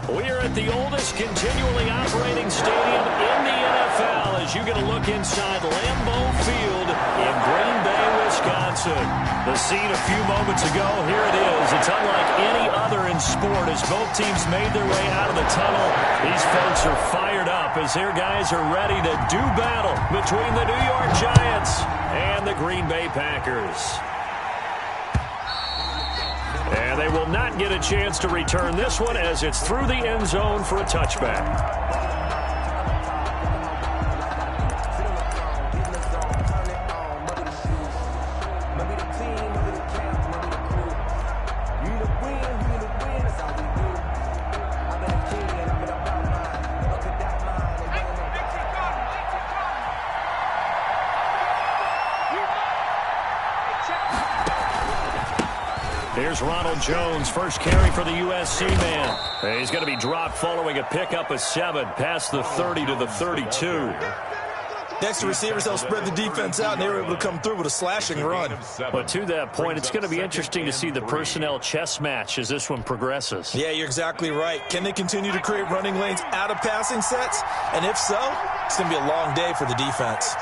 We are at the oldest continually operating stadium in the NFL as you get a look inside Lambeau Field in Green Bay, Wisconsin. The scene a few moments ago, here it is. It's unlike any other in sport as both teams made their way out of the tunnel. These folks are fired up as their guys are ready to do battle between the New York Giants and the Green Bay Packers. And they will not get a chance to return this one as it's through the end zone for a touchback. Here's Ronald Jones, first carry for the USC man. He's going to be dropped following a pickup of 7 past the 30 to the 32. Next to receivers, they'll spread the defense out, and they were able to come through with a slashing run. But to that point, it's going to be interesting to see the personnel chess match as this one progresses. Yeah, you're exactly right. Can they continue to create running lanes out of passing sets? And if so, it's going to be a long day for the defense.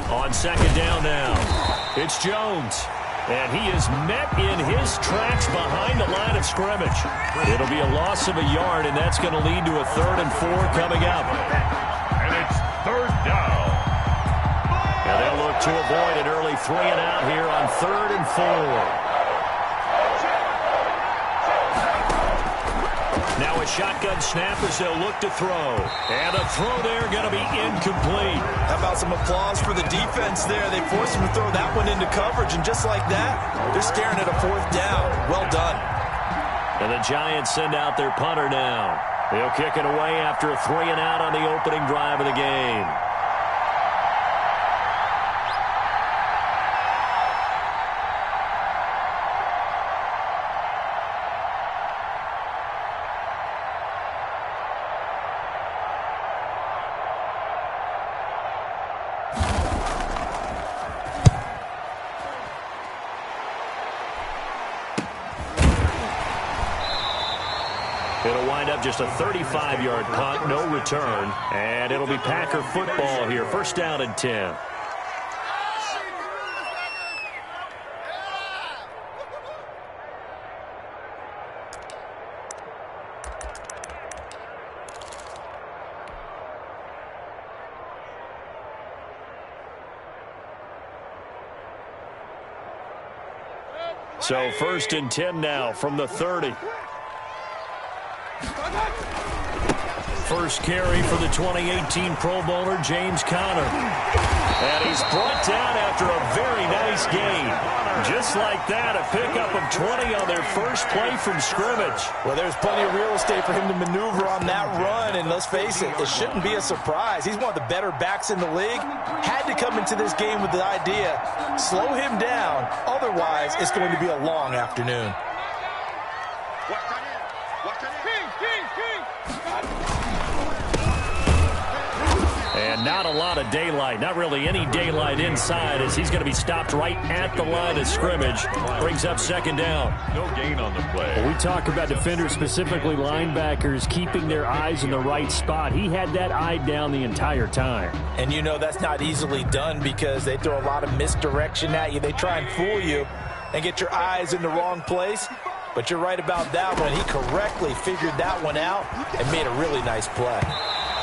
On second down now, it's Jones. And he is met in his tracks behind the line of scrimmage. It'll be a loss of a yard, and that's going to lead to a 3rd and 4 coming up. And it's 3rd down. And they'll look to avoid an early 3 and out here on 3rd and 4. Now a shotgun snap as they'll look to throw. And a throw there going to be incomplete. How about some applause for the defense there? They forced him to throw that one into coverage, and just like that, they're staring at a 4th down. Well done. And the Giants send out their punter now. He'll kick it away after a 3 and out on the opening drive of the game. It'll wind up just a 35-yard punt, no return, and it'll be Packer football here. 1st down and 10. So 1st and 10 now from the 30. First carry for the 2018 Pro Bowler, James Conner. And he's brought down after a very nice gain. Just like that, a pickup of 20 on their first play from scrimmage. Well, there's plenty of real estate for him to maneuver on that run, and let's face it, it shouldn't be a surprise. He's one of the better backs in the league. Had to come into this game with the idea, slow him down, otherwise it's going to be a long afternoon. And not a lot of daylight, not really any daylight inside as he's going to be stopped right at the line of scrimmage. Brings up 2nd down. No gain on the play. Well, we talk about defenders, specifically linebackers, keeping their eyes in the right spot. He had that eye down the entire time. And you know that's not easily done because they throw a lot of misdirection at you. They try and fool you and get your eyes in the wrong place. But you're right about that one. He correctly figured that one out and made a really nice play.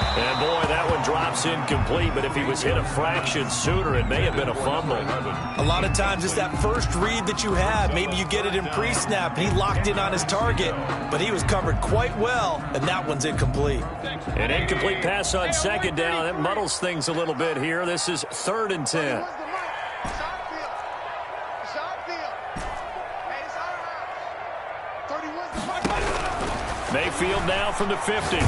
And, boy, that one drops incomplete, but if he was hit a fraction sooner, it may have been a fumble. A lot of times it's that first read that you have. Maybe you get it in pre-snap. He locked in on his target, but he was covered quite well, and that one's incomplete. An incomplete pass on 2nd down. That muddles things a little bit here. This is 3rd and 10. Mayfield now from the 50.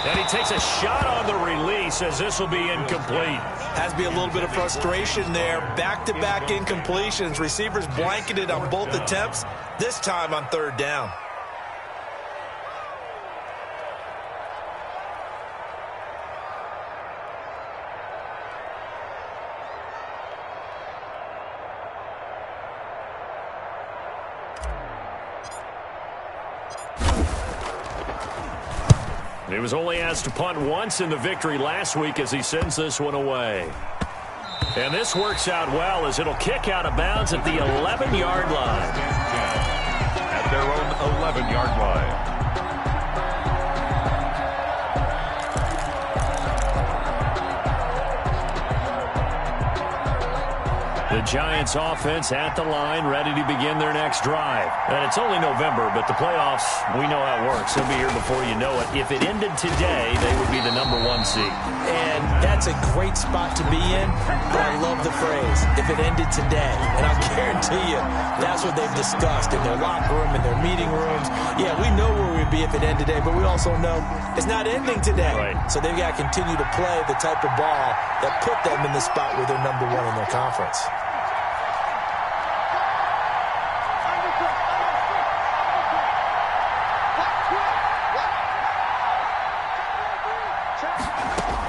And he takes a shot on the release as this will be incomplete. Has to be a little bit of frustration there. Back-to-back incompletions. Receivers blanketed on both attempts, this time on 3rd down. He was only asked to punt once in the victory last week as he sends this one away. And this works out well as it'll kick out of bounds at the 11-yard line. At their own 11-yard line. The Giants offense at the line, ready to begin their next drive. And it's only November, but the playoffs, we know how it works. They'll be here before you know it. If it ended today, they would be the #1 seed. And that's a great spot to be in, but I love the phrase, if it ended today. And I guarantee you, that's what they've discussed in their locker room, in their meeting rooms. Yeah, we know where we'd be if it ended today, but we also know it's not ending today. Right. So they've got to continue to play the type of ball that put them in the spot where they're #1 in their conference.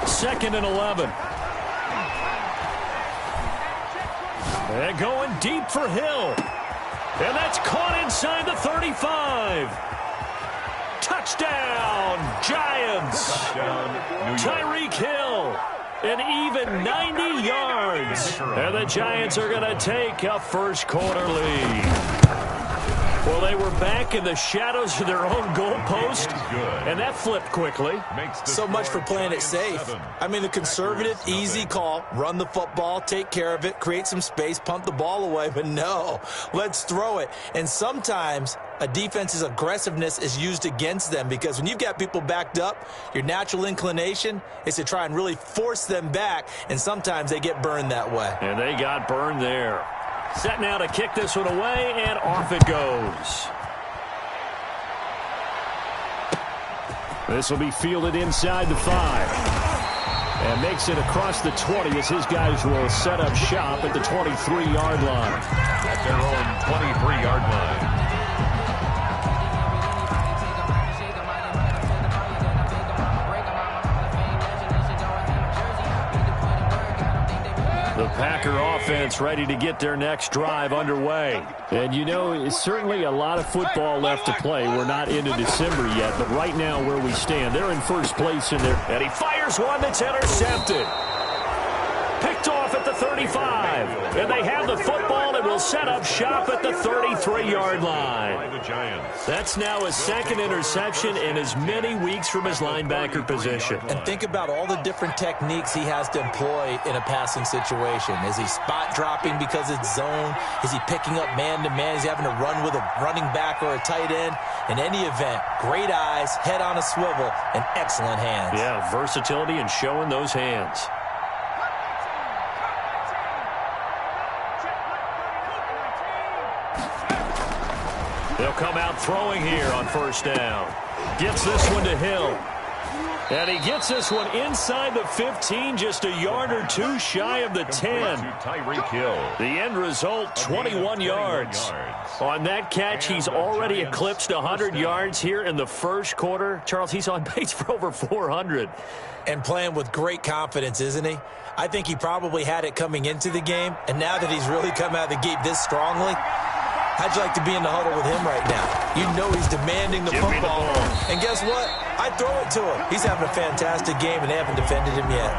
Second and 11. They're going deep for Hill. And that's caught inside the 35. Touchdown, Giants. Touchdown, Tyreek Hill. An even 90 yards. And the Giants are going to take a first quarter lead. Well, they were back in the shadows of their own goalpost, and that flipped quickly. So much for playing it safe. I mean, the conservative, easy call, run the football, take care of it, create some space, punt the ball away, but no, let's throw it. And sometimes a defense's aggressiveness is used against them because when you've got people backed up, your natural inclination is to try and really force them back, and sometimes they get burned that way. And they got burned there. Set now to kick this one away, and off it goes. This will be fielded inside the 5. And makes it across the 20 as his guys will set up shop at the 23-yard line. At their own 23-yard line. The Packer offense ready to get their next drive underway. And, you know, it's certainly a lot of football left to play. We're not into December yet, but right now where we stand, they're in first place in there. And he fires one that's intercepted. Picked off at the 35. And they have the football and will set up shop at the 33-yard line. That's now his second interception in as many weeks from his linebacker position. And think about all the different techniques he has to employ in a passing situation. Is he spot dropping because it's zone? Is he picking up man-to-man? Is he having to run with a running back or a tight end? In any event, great eyes, head on a swivel, and excellent hands. Yeah, versatility and showing those hands. They'll come out throwing here on first down. Gets this one to Hill. And he gets this one inside the 15, just a yard or two shy of the 10. Tyreek Hill. The end result, 21 yards. On that catch, he's already eclipsed 100 yards here in the first quarter. Charles, he's on pace for over 400. And playing with great confidence, isn't he? I think he probably had it coming into the game, and now that he's really come out of the gate this strongly, how'd you like to be in the huddle with him right now? You know he's demanding the football. And guess what? I throw it to him. He's having a fantastic game, and they haven't defended him yet.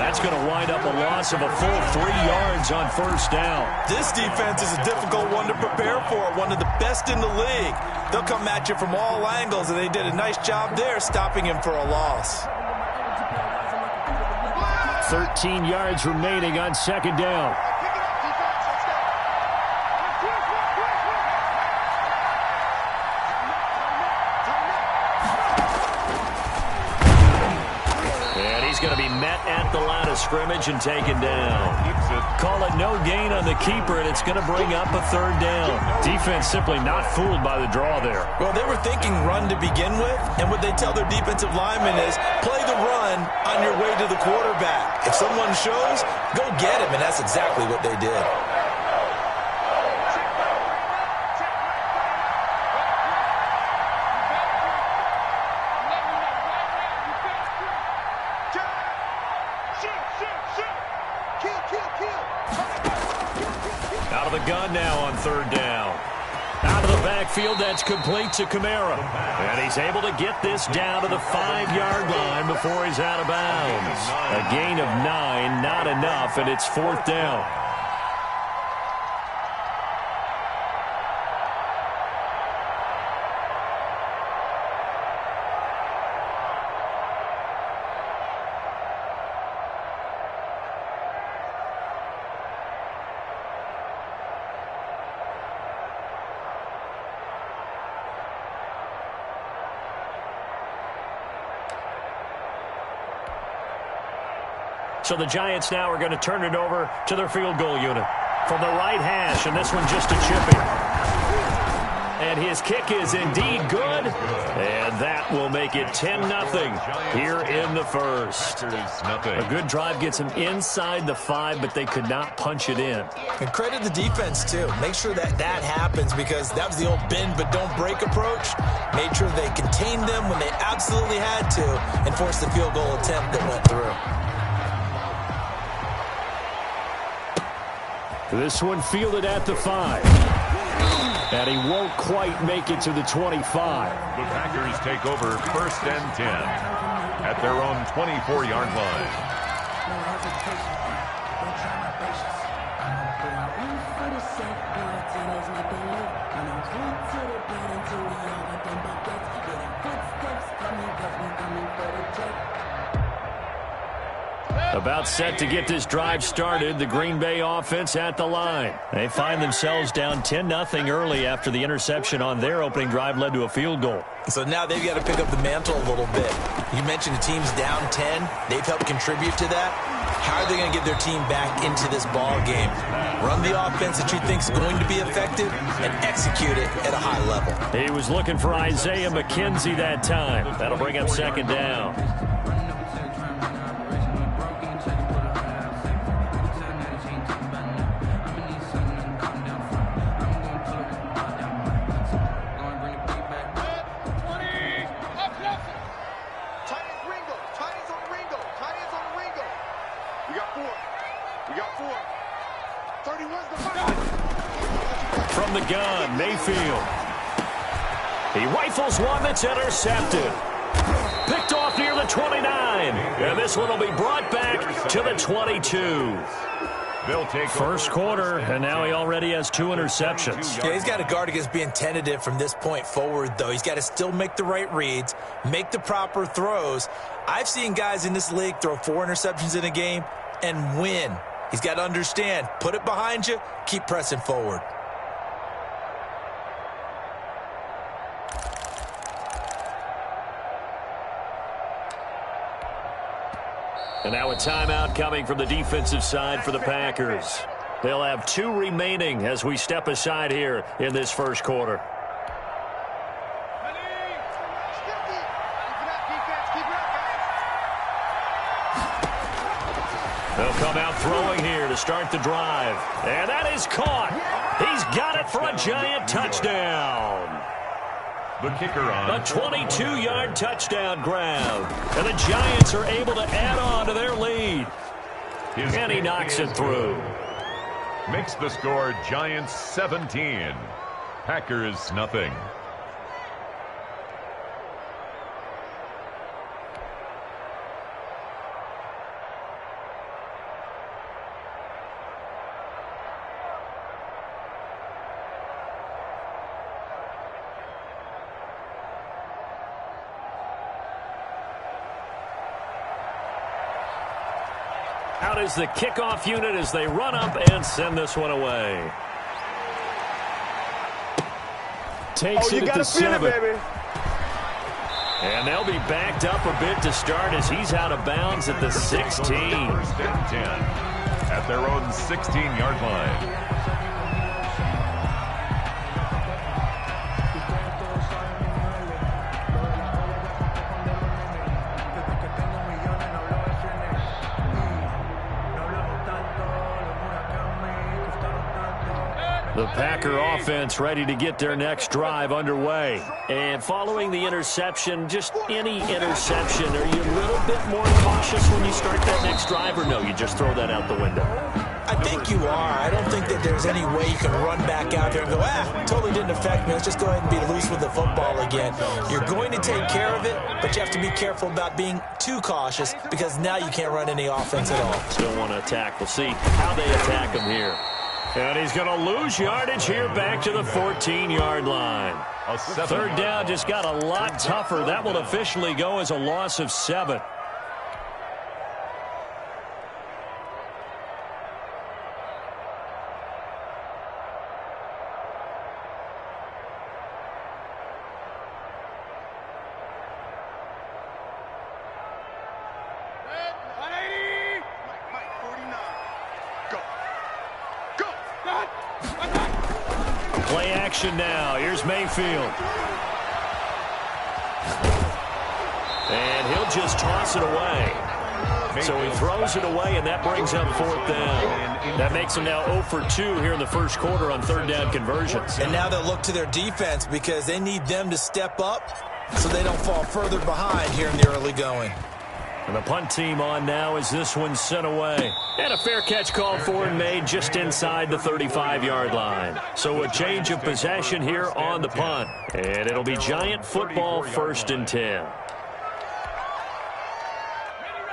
That's going to wind up a loss of a full 3 yards on first down. This defense is a difficult one to prepare for, one of the best in the league. They'll come at you from all angles, and they did a nice job there stopping him for a loss. 13 yards remaining on second down. He's going to be met at the line of scrimmage and taken down. Call it no gain on the keeper, and it's going to bring up a third down. Defense simply not fooled by the draw there. Well, they were thinking run to begin with, and what they tell their defensive linemen is play the run on your way to the quarterback. If someone shows, go get him, and that's exactly what they did. Out of the gun now on third down. Out of the backfield, that's complete to Kamara. And he's able to get this down to the 5-yard line before he's out of bounds. A gain of 9, not enough, and it's 4th down. So the Giants now are going to turn it over to their field goal unit. From the right hash, and this one just a chipping. And his kick is indeed good. And that will make it 10-0 here in the first. A good drive gets them inside the 5, but they could not punch it in. And credit the defense, too. Make sure that happens, because that was the old bend but don't break approach. Made sure they contained them when they absolutely had to and forced the field goal attempt that went through. This one fielded at the 5. And he won't quite make it to the 25. The Packers take over 1st and 10 at their own 24-yard line. About set to get this drive started, the Green Bay offense at the line. They find themselves down 10-0 early after the interception on their opening drive led to a field goal. So now they've got to pick up the mantle a little bit. You mentioned the team's down 10. They've helped contribute to that. How are they going to get their team back into this ball game? Run the offense that you think is going to be effective and execute it at a high level. He was looking for Isaiah McKenzie that time. That'll bring up 2nd down. From the gun, Mayfield. He rifles one that's intercepted. Picked off near the 29. And this one will be brought back to the 22. They'll take first quarter, and now he already has 2 interceptions. Yeah, he's got to guard against being tentative from this point forward, though. He's got to still make the right reads, make the proper throws. I've seen guys in this league throw 4 interceptions in a game and win. He's got to understand, put it behind you, keep pressing forward. And now a timeout coming from the defensive side for the Packers. They'll have 2 remaining as we step aside here in this first quarter. They'll come out throwing here to start the drive. And that is caught. He's got it for a giant touchdown. The kicker on. A 22-yard touchdown grab. And the Giants are able to add on to their lead. And he knocks it through. Makes the score Giants 17. Packers nothing. Out is the kickoff unit as they run up and send this one away. Takes it at the 7. And they'll be backed up a bit to start as he's out of bounds at the 16. First and 10 at their own 16-yard line. The Packer offense ready to get their next drive underway. And following the interception, just any interception, are you a little bit more cautious when you start that next drive, or no, you just throw that out the window? I think you are. I don't think that there's any way you can run back out there and go, totally didn't affect me. Let's just go ahead and be loose with the football again. You're going to take care of it, but you have to be careful about being too cautious because now you can't run any offense at all. Still want to attack. We'll see how they attack him here. And he's going to lose yardage here back to the 14-yard line. Third down just got a lot tougher. That will officially go as a loss of 7. Play action now. Here's Mayfield. And he'll just toss it away. So he throws it away, and that brings up 4th down. That makes him now 0 for 2 here in the first quarter on third down conversions. And now they'll look to their defense because they need them to step up so they don't fall further behind here in the early going. And the punt team on now as this one's sent away. And a fair catch called for and made just inside the 35-yard line. So a change of possession here on the punt. And it'll be Giant football, 1st and 10.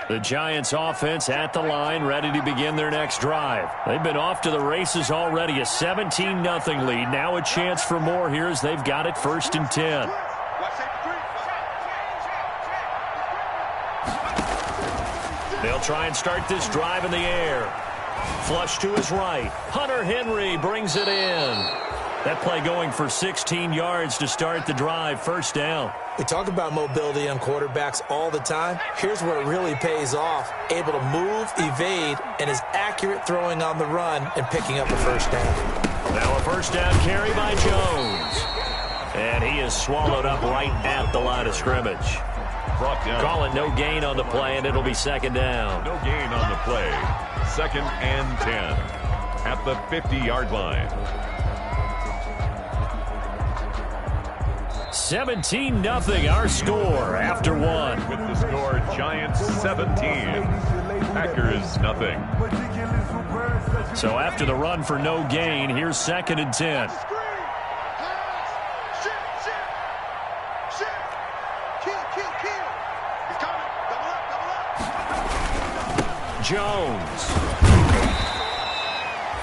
The Giants offense at the line, ready to begin their next drive. They've been off to the races already, a 17-0 lead. Now a chance for more here as they've got it 1st and 10. They'll try and start this drive in the air. Flush to his right. Hunter Henry brings it in. That play going for 16 yards to start the drive, 1st down. We talk about mobility on quarterbacks all the time. Here's where it really pays off. Able to move, evade, and is accurate throwing on the run and picking up a 1st down. Now a 1st down carry by Jones. And he is swallowed up right at the line of scrimmage. Call it no gain on the play, and it'll be 2nd down. No gain on the play. 2nd and 10 at the 50-yard line. 17-0 our score after 1. With the score, Giants 17, Packers nothing. So after the run for no gain, here's 2nd and 10. Jones.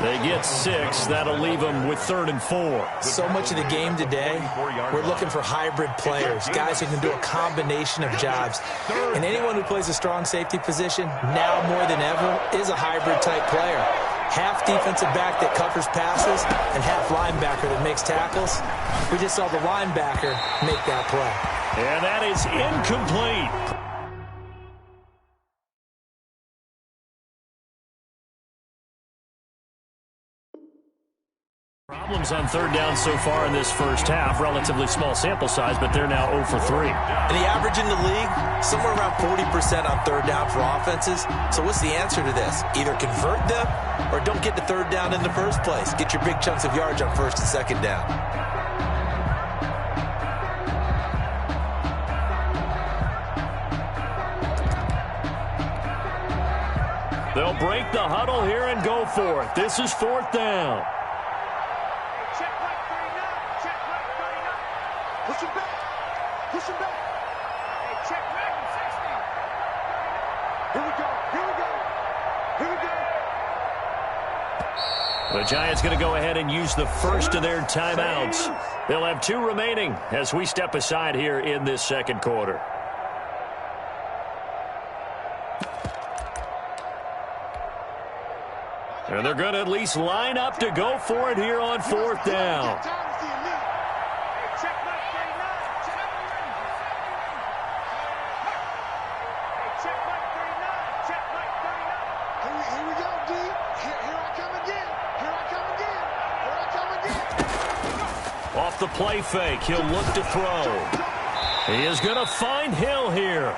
They get 6. That'll leave them with 3rd and 4. So much of the game today, we're looking for hybrid players, guys who can do a combination of jobs. And anyone who plays a strong safety position, now more than ever, is a hybrid-type player. Half defensive back that covers passes and half linebacker that makes tackles. We just saw the linebacker make that play. And that is incomplete. Problems on 3rd down so far in this first half. Relatively small sample size, but they're now 0 for 3. And the average in the league, somewhere around 40% on 3rd down for offenses. So what's the answer to this? Either convert them or don't get to 3rd down in the first place. Get your big chunks of yards on 1st and 2nd down. They'll break the huddle here and go for it. This is 4th down. Push him back. Push him back. Hey, check back. 60. Here we go. Here we go. Here we go. The Giants going to go ahead and use the first of their timeouts. They'll have 2 remaining as we step aside here in this 2nd quarter. And they're going to at least line up to go for it here on 4th down. Off the play fake, he'll look to throw. He is going to find Hill here.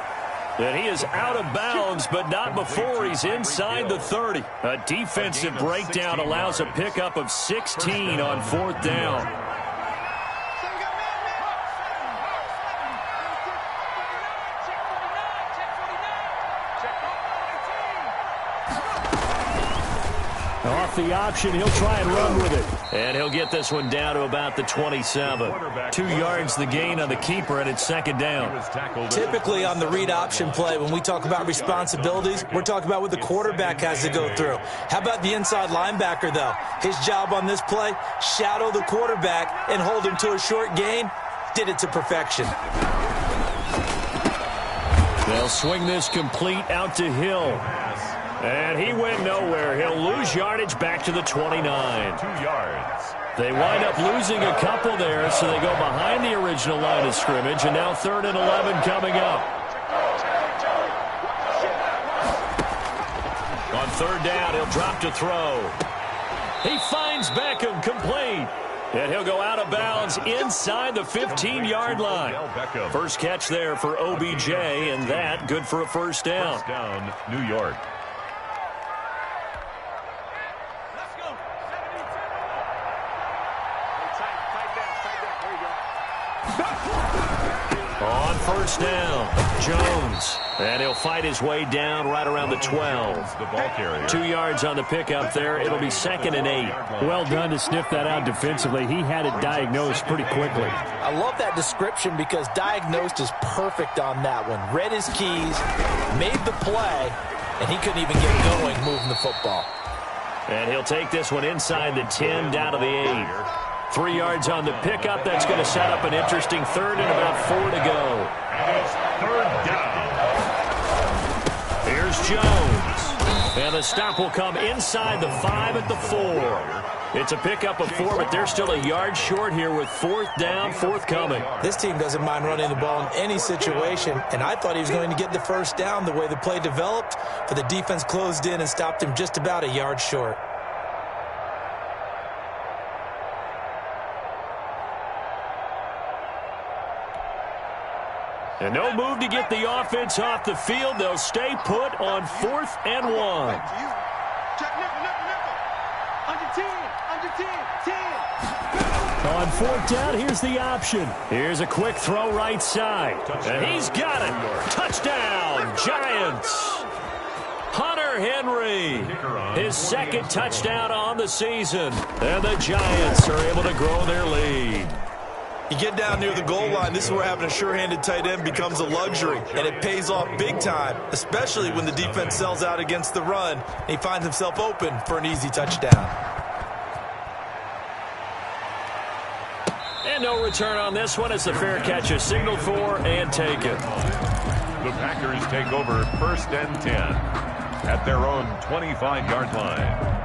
And he is out of bounds, but not before he's inside the 30. A defensive breakdown allows a pickup of 16 on 4th down. with the option. He'll try and run with it. And he'll get this one down to about the 27. 2 yards the gain on the keeper, and it's second down. Typically on the read option play, when we talk about responsibilities, we're talking about what the quarterback has to go through. How about the inside linebacker, though? His job on this play, shadow the quarterback and hold him to a short gain. Did it to perfection. They'll swing this complete out to Hill. And he went nowhere. He'll lose yardage back to the 29. 2 yards. They wind up losing a couple there, so they go behind the original line of scrimmage, and now 3rd and 11 coming up. On 3rd down, he'll drop to throw. He finds Beckham complete. And he'll go out of bounds inside the 15-yard line. First catch there for OBJ, and that good for a first down. First down, New York. On first down, Jones. And he'll fight his way down right around the 12. The ball carrier. 2 yards on the pickup there. It'll be 2nd and 8. Well done to sniff that out defensively. He had it diagnosed pretty quickly. I love that description because diagnosed is perfect on that one. Read his keys, made the play, and he couldn't even get going moving the football. And he'll take this one inside the 10 down to the 8. 3 yards on the pickup. That's going to set up an interesting 3rd and about 4 to go. And it's 3rd down. Here's Jones. And the stop will come inside the 5 at the 4. It's a pickup of 4, but they're still a yard short here with 4th down, forthcoming. This team doesn't mind running the ball in any situation, and I thought he was going to get the first down the way the play developed, but the defense closed in and stopped him just about a yard short. And no move to get the offense off the field. They'll stay put on 4th and 1. On 4th down, here's the option. Here's a quick throw right side. And he's got it. Touchdown, Giants. Hunter Henry, his 2nd touchdown on the season. And the Giants are able to grow their lead. You get down near the goal line, this is where having a sure-handed tight end becomes a luxury, and it pays off big time, especially when the defense sells out against the run, and he finds himself open for an easy touchdown. And no return on this one as the fair catch is signaled for and taken. The Packers take over 1st and 10 at their own 25-yard line.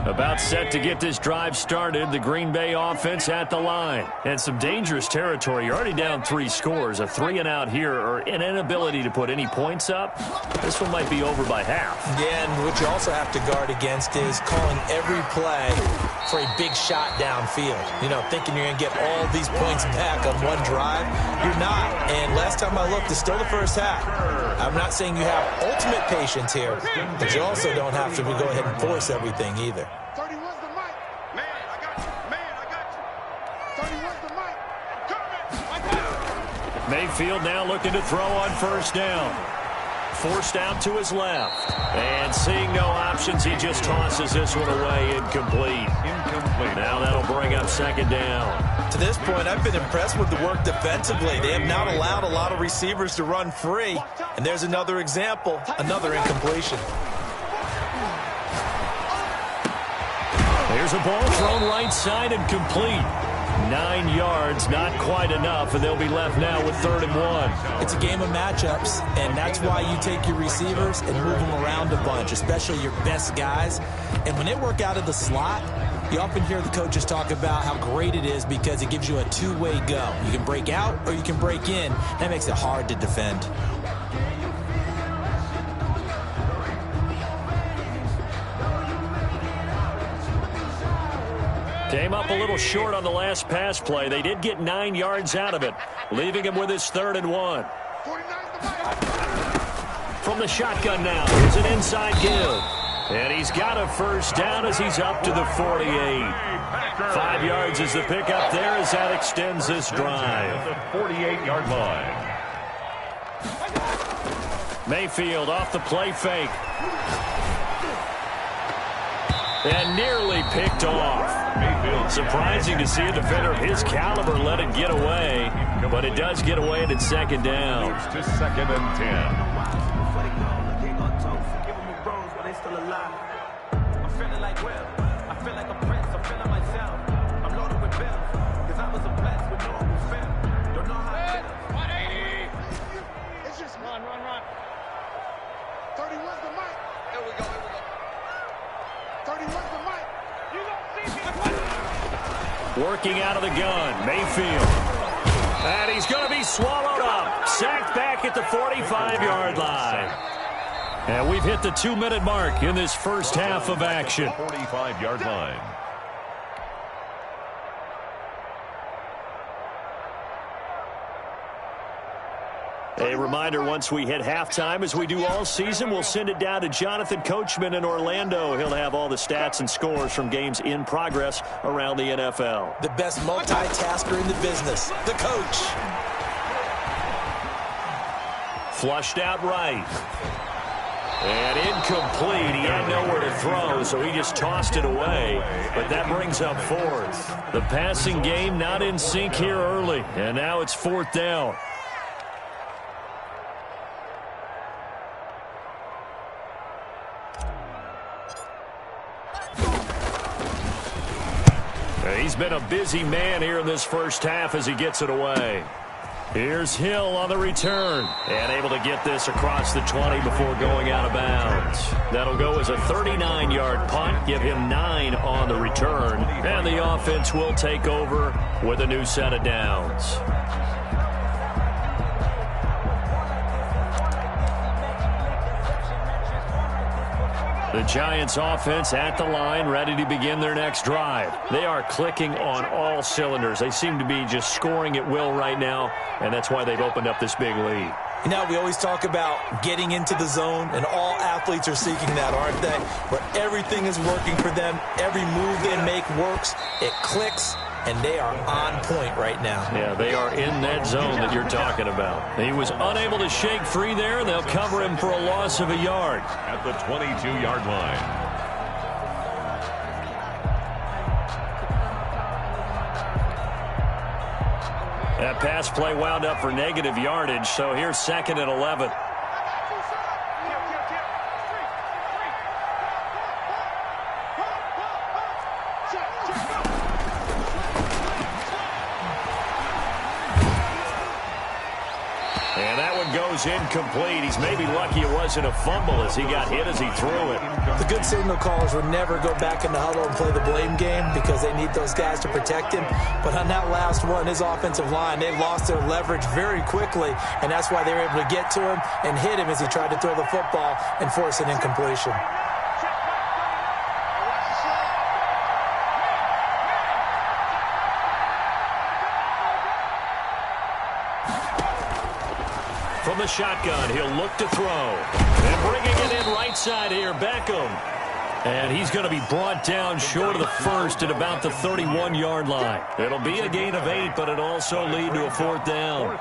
About set to get this drive started, the Green Bay offense at the line. And some dangerous territory. You're already down 3 scores. A 3-and-out here or an inability to put any points up. This one might be over by half. Yeah, and what you also have to guard against is calling every play for a big shot downfield. You know, thinking you're going to get all these points back on one drive. You're not. And last time I looked, it's still the first half. I'm not saying you have ultimate patience here, but you also don't have to go ahead and force everything either. 31's the mic. Man, I got you. Man, I got you. 31's the mic. I'm coming. Mayfield now looking to throw on 1st down. Forced out to his left. And seeing no options, he just tosses this one away incomplete. Now that'll bring up 2nd down. To this point, I've been impressed with the work defensively. They have not allowed a lot of receivers to run free. And there's another example, another incompletion. There's a ball thrown right side and complete. 9 yards, not quite enough, and they'll be left now with 3rd and 1. It's a game of matchups, and that's why you take your receivers and move them around a bunch, especially your best guys. And when they work out of the slot, you often hear the coaches talk about how great it is because it gives you a two-way go. You can break out or you can break in. That makes it hard to defend. Came up a little short on the last pass play. They did get 9 yards out of it, leaving him with his 3rd and 1. From the shotgun now, here's an inside give. And he's got a first down as he's up to the 48. 5 yards is the pickup there as that extends this drive. The 48-yard line. Mayfield off the play fake. And nearly picked off. Surprising to see a defender of his caliber let it get away, but it does get away and it's second down. To 2nd and 10. Run. 31's the mic. Here we go. 31's the mic. You don't see me. Working out of the gun, Mayfield. And he's going to be swallowed up. Sacked back at the 45-yard line. And we've hit the 2-minute mark in this first half of action. 45-yard line. A reminder, once we hit halftime, as we do all season, we'll send it down to Jonathan Coachman in Orlando. He'll have all the stats and scores from games in progress around the NFL. The best multitasker in the business, the coach. Flushed out right. And incomplete. He had nowhere to throw, so he just tossed it away. But that brings up 4th. The passing game not in sync here early. And now it's 4th down. He's been a busy man here in this first half as he gets it away. Here's Hill on the return. And able to get this across the 20 before going out of bounds. That'll go as a 39-yard punt. Give him 9 on the return. And the offense will take over with a new set of downs. The Giants offense at the line, ready to begin their next drive. They are clicking on all cylinders. They seem to be just scoring at will right now, and that's why they've opened up this big lead. You know, we always talk about getting into the zone, and all athletes are seeking that, aren't they? Where everything is working for them, every move they make works, it clicks, and they are on point right now. Yeah, they are in that zone that you're talking about. He was unable to shake free there, and they'll cover him for a loss of a yard. At the 22-yard line. That pass play wound up for negative yardage, so here's 2nd and 11. And that one goes incomplete. He's maybe lucky it wasn't a fumble as he got hit as he threw it. The good signal callers would never go back in the huddle and play the blame game because they need those guys to protect him. But on that last one, his offensive line, they lost their leverage very quickly, and that's why they were able to get to him and hit him as he tried to throw the football and force an incompletion. From the shotgun, he'll look to throw. And bringing it in right side here, Beckham. And he's going to be brought down short of the first at about the 31-yard line. It'll be a gain of 8, but it'll also lead to a 4th down.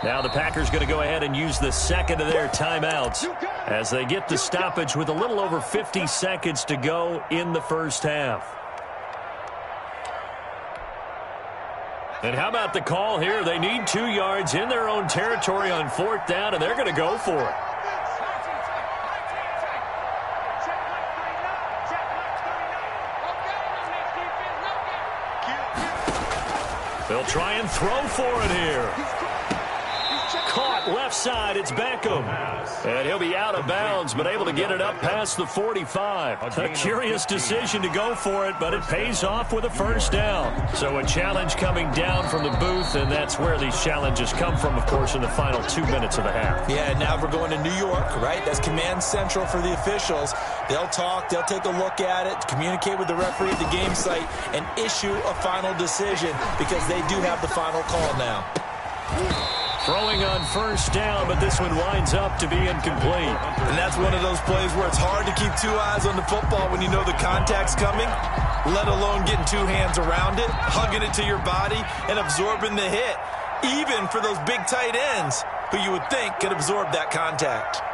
Now the Packers going to go ahead and use the second of their timeouts as they get the stoppage with a little over 50 seconds to go in the first half. And how about the call here? They need 2 yards in their own territory on 4th down, and they're going to go for it. They'll try and throw for it here. Caught left side, it's Beckham. And he'll be out of bounds, but able to get it up past the 45. A curious decision to go for it, but it pays off with a first down. So a challenge coming down from the booth, and that's where these challenges come from, of course, in the final 2 minutes of the half. Yeah, and now we're going to New York, right? That's command central for the officials. They'll talk, they'll take a look at it, communicate with the referee at the game site, and issue a final decision because they do have the final call now. Throwing on first down, but this one winds up to be incomplete. And that's one of those plays where it's hard to keep two eyes on the football when you know the contact's coming, let alone getting two hands around it, hugging it to your body, and absorbing the hit, even for those big tight ends who you would think could absorb that contact.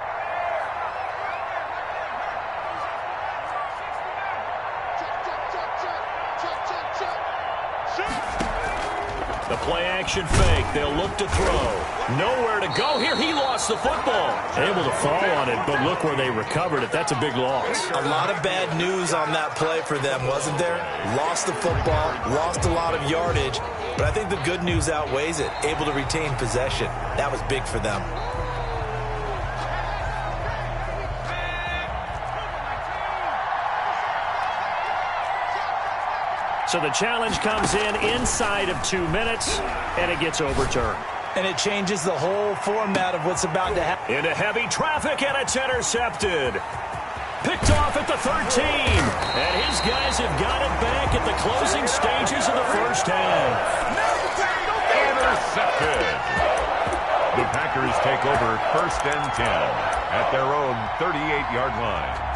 The play-action fake. They'll look to throw. Nowhere to go here. He lost the football. Able to fall on it, but look where they recovered it. That's a big loss. A lot of bad news on that play for them, wasn't there? Lost the football, lost a lot of yardage, but I think the good news outweighs it. Able to retain possession. That was big for them. So the challenge comes in inside of 2 minutes, and it gets overturned. And it changes the whole format of what's about to happen. Into heavy traffic, and it's intercepted. Picked off at the 13. And his guys have got it back at the closing stages of the first half. Intercepted. The Packers take over first and 10 at their own 38-yard line.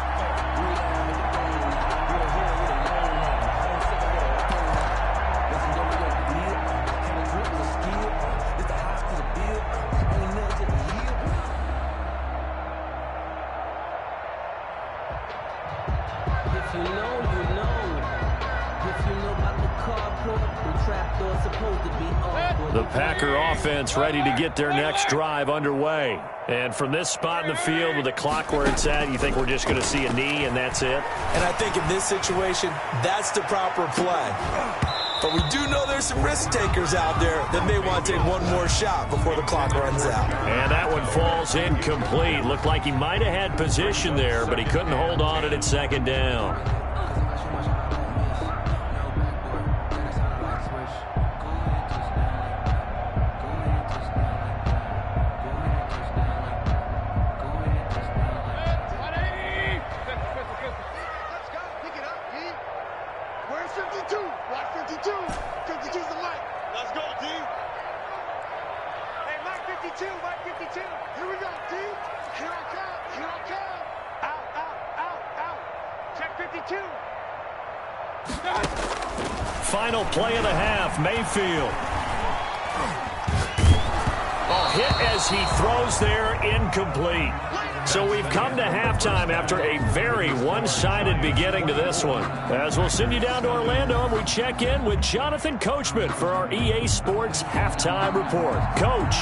The Packer offense ready to get their next drive underway. And from this spot in the field with the clock where it's at, you think we're just going to see a knee and that's it? And I think in this situation, that's the proper play. But we do know there's some risk takers out there that may want to take one more shot before the clock runs out. And that one falls incomplete. Looked like he might have had position there, but he couldn't hold on to it at second down. Final play of the half, Mayfield. A hit as he throws there, incomplete. So we've come to halftime after a very one-sided beginning to this one. As we'll send you down to Orlando, and we check in with Jonathan Coachman for our EA Sports Halftime Report. Coach.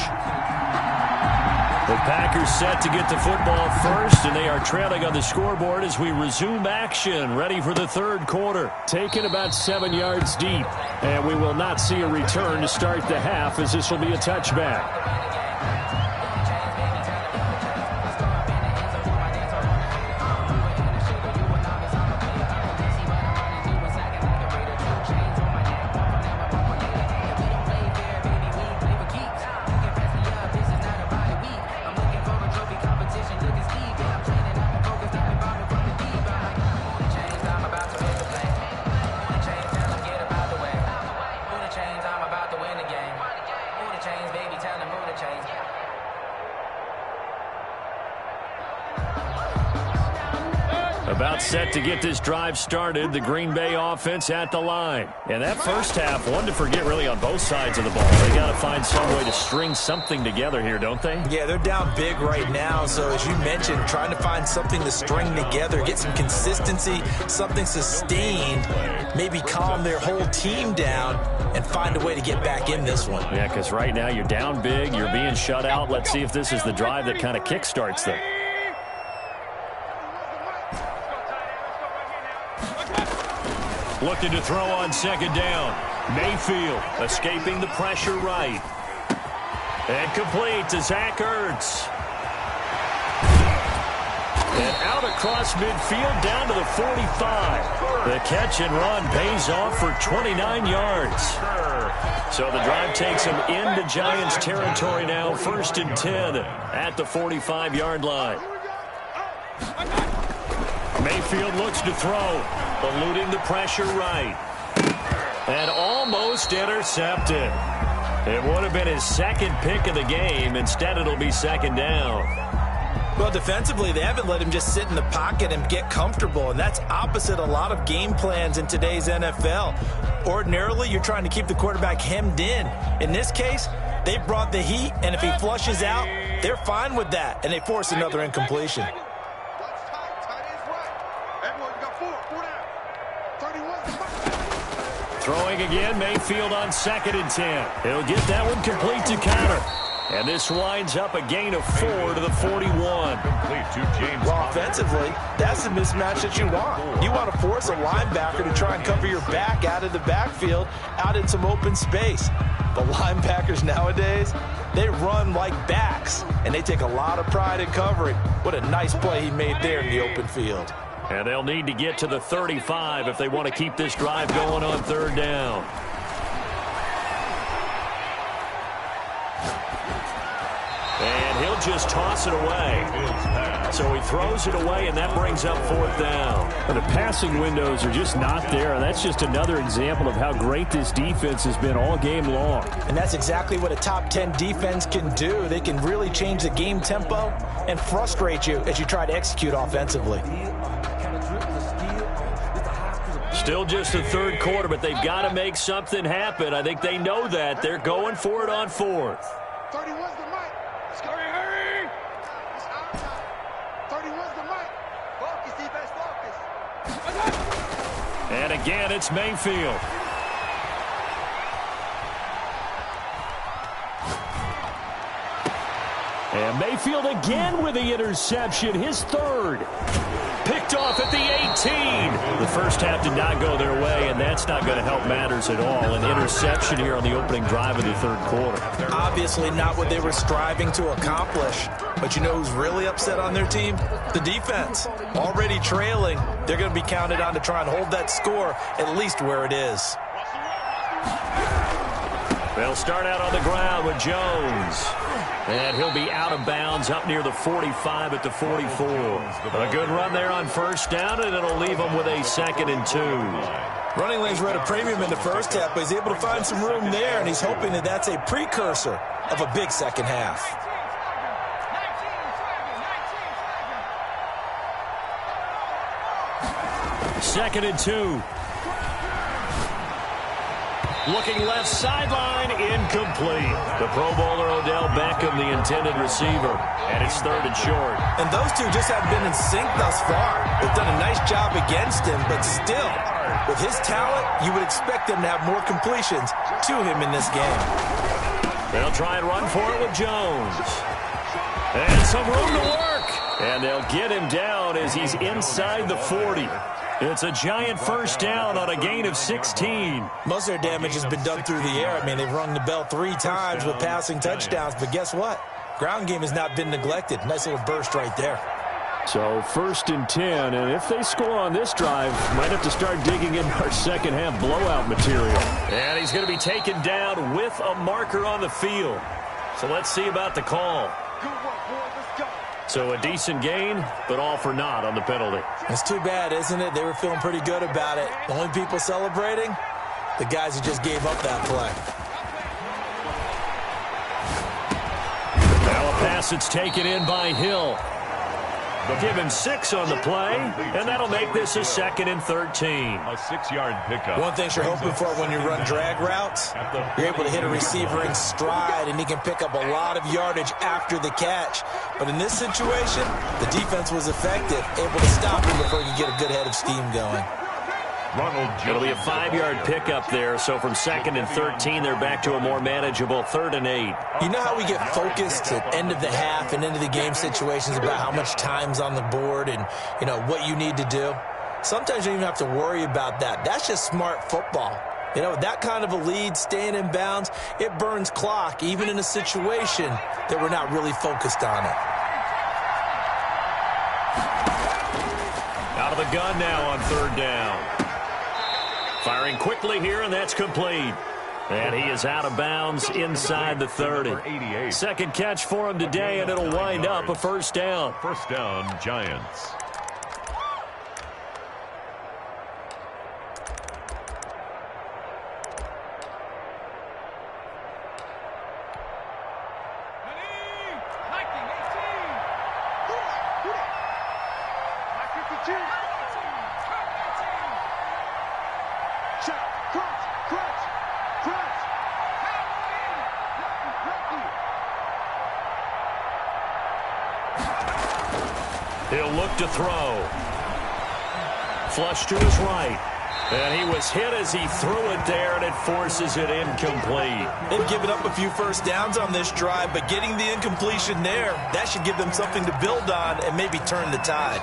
The Packers set to get the football first, and they are trailing on the scoreboard as we resume action, ready for the third quarter. Taken about 7 yards deep, and we will not see a return to start the half as this will be a touchback. About set to get this drive started, the Green Bay offense at the line. And that first half, one to forget really on both sides of the ball. They got to find some way to string something together here, don't they? Yeah, they're down big right now. So as you mentioned, trying to find something to string together, get some consistency, something sustained, maybe calm their whole team down and find a way to get back in this one. Yeah, because right now you're down big, you're being shut out. Let's see if this is the drive that kind of kickstarts them. Looking to throw on second down. Mayfield escaping the pressure right. And complete to Zach Ertz. And out across midfield down to the 45. The catch and run pays off for 29 yards. So the drive takes him into Giants territory now. First and 10 at the 45-yard line. Mayfield looks to throw. Eluding the pressure right. And almost intercepted. It would have been his second pick of the game. Instead, it'll be second down. Well, defensively, they haven't let him just sit in the pocket and get comfortable, and that's opposite a lot of game plans in today's NFL. Ordinarily, you're trying to keep the quarterback hemmed in. In this case, they brought the heat, and if he flushes out, they're fine with that, and they force another incompletion. Throwing again, Mayfield on 2nd and 10. He'll get that one complete to Connor. And this winds up a gain of 4 to the 41. Complete to James. Well, offensively, that's the mismatch that you want. You want to force a linebacker to try and cover your back out of the backfield, out in some open space. The linebackers nowadays, they run like backs, and they take a lot of pride in covering. What a nice play he made there in the open field. And they'll need to get to the 35 if they want to keep this drive going on 3rd down. And he'll just toss it away. So he throws it away, and that brings up 4th down. The passing windows are just not there. That's just another example of how great this defense has been all game long. And that's exactly what a top 10 defense can do. They can really change the game tempo and frustrate you as you try to execute offensively. Still just the 3rd quarter, but they've got to make something happen. I think they know that. They're going for it on 4th. 31's the mic. Let's go. Hurry. It's our time. 31's the mic. Focus, defense, focus. And again, it's Mayfield. And Mayfield again with the interception, his 3rd. Picked off at the 18. The first half did not go their way, and that's not going to help matters at all. An interception here on the opening drive of the 3rd quarter. Obviously not what they were striving to accomplish. But you know who's really upset on their team? The defense. Already trailing. They're going to be counted on to try and hold that score at least where it is. They'll start out on the ground with Jones. And he'll be out of bounds up near the 45 at the 44. A good run there on 1st down, and it'll leave them with a 2nd and 2. Running lanes were at a premium in the first half, but he's able to find some room there, and he's hoping that that's a precursor of a big second half. 2nd and 2. Looking left sideline, incomplete. The Pro Bowler Odell Beckham, the intended receiver. And it's 3rd and short. And those two just haven't been in sync thus far. They've done a nice job against him, but still, with his talent, you would expect them to have more completions to him in this game. They'll try and run for it with Jones. And some room to work. And they'll get him down as he's inside the 40. It's a giant 1st down on a gain of 16. Most of their damage has been done through the air. I mean, they've rung the bell 3 times with passing touchdowns, but guess what? Ground game has not been neglected. Nice little burst right there. So 1st and 10, and if they score on this drive, might have to start digging in our second half blowout material. And he's going to be taken down with a marker on the field. So let's see about the call. Good work, boys. Let's go. So a decent gain, but all for naught on the penalty. It's too bad, isn't it? They were feeling pretty good about it. The only people celebrating, the guys who just gave up that play. Now a pass that's taken in by Hill. They'll give him 6 on the play, and that'll make this a 2nd and 13. A 6-yard pickup. One thing you're hoping for when you run drag routes, you're able to hit a receiver in stride, and he can pick up a lot of yardage after the catch. But in this situation, the defense was effective, able to stop him before he could get a good head of steam going. It'll be a 5-yard pickup there, so from 2nd and 13, they're back to a more manageable 3rd and 8. You know how we get focused at end of the half and into the game situations about how much time's on the board and, you know, what you need to do? Sometimes you don't even have to worry about that. That's just smart football. You know, that kind of a lead, staying in bounds, it burns clock, even in a situation that we're not really focused on it. Out of the gun now on 3rd down. Firing quickly here, and that's complete. And he is out of bounds inside the 30. Second catch for him today, and it'll wind up a 1st down. 1st down, Giants. He'll look to throw. Flush to his right. And he was hit as he threw it there, and it forces it incomplete. They've given up a few first downs on this drive, but getting the incompletion there, that should give them something to build on and maybe turn the tide.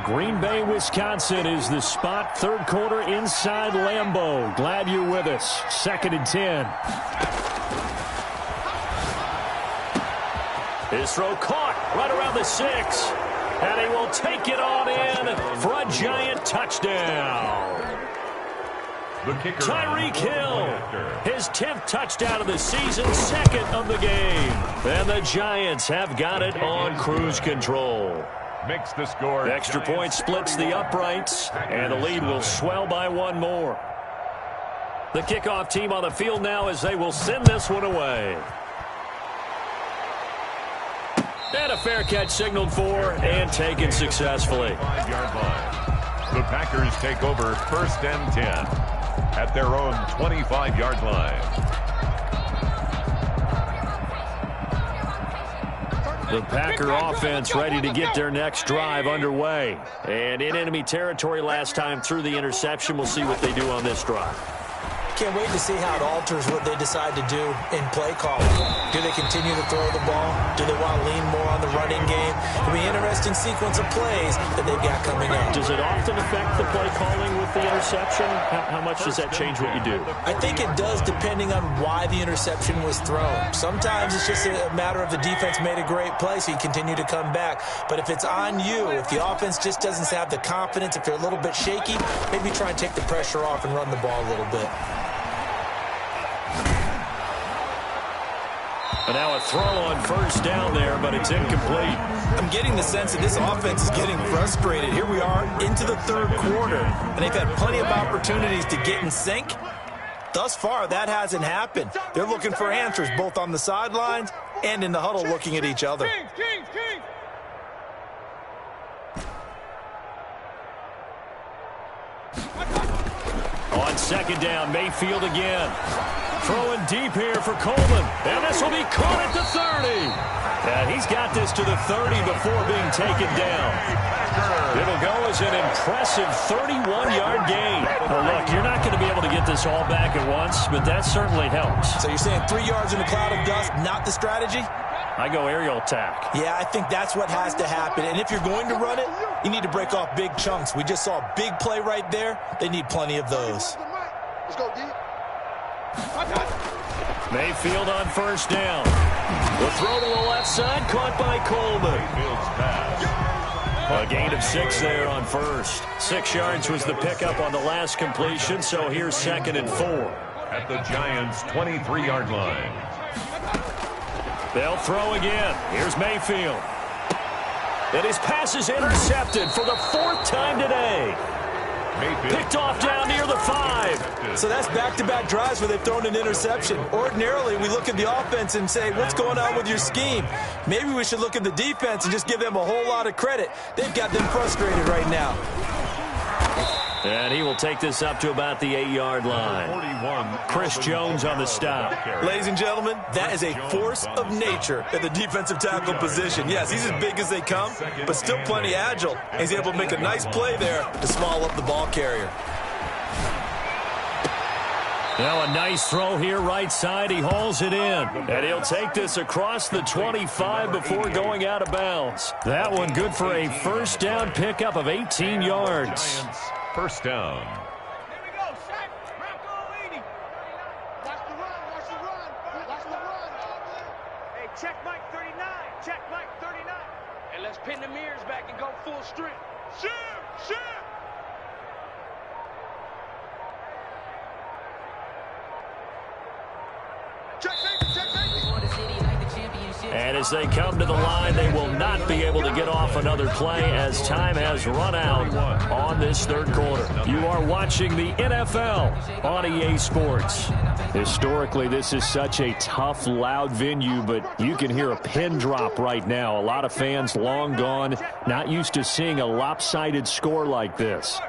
Green Bay, Wisconsin is the spot. Third quarter inside Lambeau. Glad you're with us. 2nd and 10. His throw caught right around the 6. And he will take it on in for a giant touchdown. Tyreek Hill, his 10th touchdown of the season, 2nd of the game. And the Giants have got it on cruise control. Makes the score. The extra point splits the uprights, and the lead will swell by 1 more. The kickoff team on the field now as they will send this one away. And a fair catch signaled for and taken successfully. 5-yard line. The Packers take over 1st and 10 at their own 25-yard line. The Packer offense ready to get their next drive underway. And in enemy territory last time through the interception. We'll see what they do on this drive. Can't wait to see how it alters what they decide to do in play calling. Do they continue to throw the ball? Do they want to lean more on the running game? It'll be an interesting sequence of plays that they've got coming up. Does it often affect the play calling with the interception? How much does that change what you do? I think it does, depending on why the interception was thrown. Sometimes it's just a matter of the defense made a great play, so you continue to come back. But if it's on you, if the offense just doesn't have the confidence, if they're a little bit shaky, maybe try and take the pressure off and run the ball a little bit. And now a throw on 1st down there, but it's incomplete. I'm getting the sense that this offense is getting frustrated. Here we are into the 3rd quarter, and they've had plenty of opportunities to get in sync. Thus far, that hasn't happened. They're looking for answers both on the sidelines and in the huddle looking at each other. On 2nd down, Mayfield again. Throwing deep here for Coleman. And this will be caught at the 30. And he's got this to the 30 before being taken down. It'll go as an impressive 31-yard gain. Well, look, you're not going to be able to get this all back at once, but that certainly helps. So you're saying 3 yards in a cloud of dust, not the strategy? I go aerial attack. Yeah, I think that's what has to happen. And if you're going to run it, you need to break off big chunks. We just saw a big play right there. They need plenty of those. Let's go, D. Mayfield on 1st down. The throw to the left side, caught by Coleman. A gain of 6 there on 1st. 6 yards was the pickup on the last completion, so here's 2nd and 4. At the Giants' 23-yard line. They'll throw again. Here's Mayfield. And his pass is intercepted for the 4th time today. Mayfield. Picked off down near the 5. So that's back-to-back drives where they've thrown an interception. Ordinarily, we look at the offense and say, what's going on with your scheme? Maybe we should look at the defense and just give them a whole lot of credit. They've got them frustrated right now. And he will take this up to about the 8-yard line. 41. Chris Jones on the stop. Ladies and gentlemen, that is a force of nature at the defensive tackle position. Yes, he's as big as they come, but still plenty agile. He's able to make a nice play there to swallow up the ball carrier. Now a nice throw here right side. He hauls it in. And he'll take this across the 25 before going out of bounds. That one good for a 1st down pickup of 18 yards. 1st down. Here we go, Shaq. Rocco Eady. Watch the run, watch the run, watch the run. Hey, check Mike 39, check Mike 39. And let's pin the mirrors back and go full strength. Shoot, shoot. Check safety, check safety. And as they come to the line, they will not be able to get off another play as time has run out on this 3rd quarter. You are watching the NFL on EA Sports. Historically, this is such a tough, loud venue, but you can hear a pin drop right now. A lot of fans long gone, not used to seeing a lopsided score like this.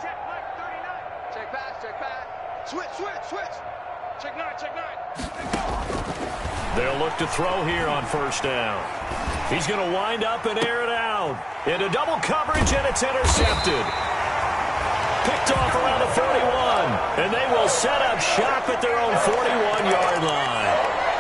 Check Mike 39. Check pass, check pass. Switch, switch, switch. Check 9, check 9. They'll look to throw here on first down. He's going to wind up and air it out. Into double coverage, and it's intercepted. Picked off around the 41. And they will set up shop at their own 41-yard line.